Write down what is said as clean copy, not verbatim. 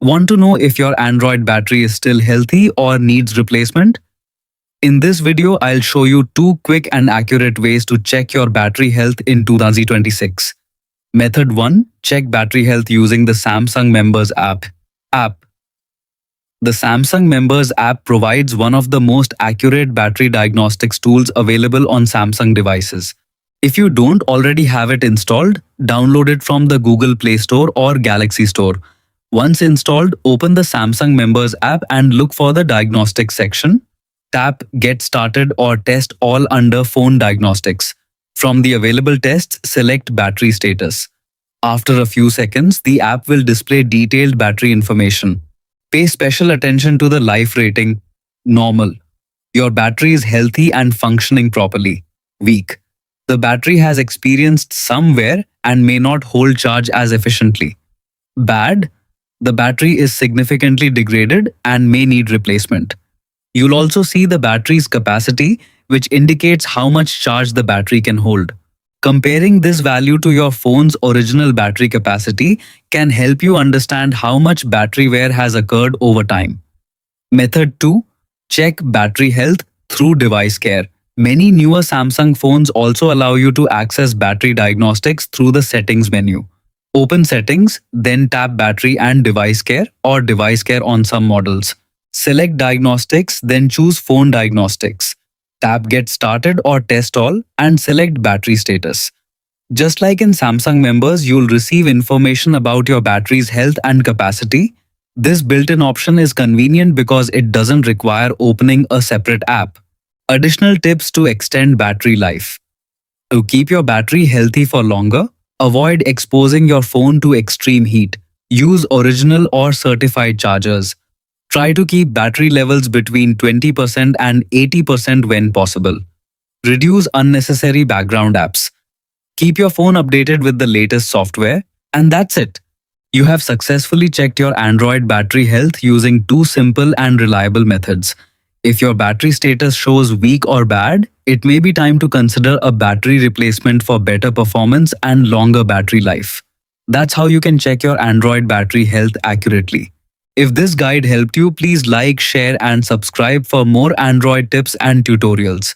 Want to know if your Android battery is still healthy or needs replacement? In this video, I'll show you two quick and accurate ways to check your battery health in 2026. Method 1. Check battery health using the Samsung Members app. The Samsung Members app provides one of the most accurate battery diagnostics tools available on Samsung devices. If you don't already have it installed, download it from the Google Play Store or Galaxy Store. Once installed, open the Samsung Members app and look for the Diagnostics section. Tap Get Started or Test All under Phone Diagnostics. From the available tests, select Battery Status. After a few seconds, the app will display detailed battery information. Pay special attention to the life rating. Normal. Your battery is healthy and functioning properly. Weak. The battery has experienced some wear and may not hold charge as efficiently. Bad. The battery is significantly degraded and may need replacement. You'll also see the battery's capacity, which indicates how much charge the battery can hold. Comparing this value to your phone's original battery capacity can help you understand how much battery wear has occurred over time. Method 2. Check battery health through device care. Many newer Samsung phones also allow you to access battery diagnostics through the Settings menu. Open Settings, then tap Battery and Device Care or Device Care on some models. Select Diagnostics, then choose Phone Diagnostics. Tap Get Started or Test All and select Battery Status. Just like in Samsung Members, you'll receive information about your battery's health and capacity. This built-in option is convenient because it doesn't require opening a separate app. Additional tips to extend battery life. To keep your battery healthy for longer, avoid exposing your phone to extreme heat. Use original or certified chargers. Try to keep battery levels between 20% and 80% when possible. Reduce unnecessary background apps. Keep your phone updated with the latest software, and that's it. You have successfully checked your Android battery health using two simple and reliable methods. If your battery status shows weak or bad, it may be time to consider a battery replacement for better performance and longer battery life. That's how you can check your Android battery health accurately. If this guide helped you, please like, share, and subscribe for more Android tips and tutorials.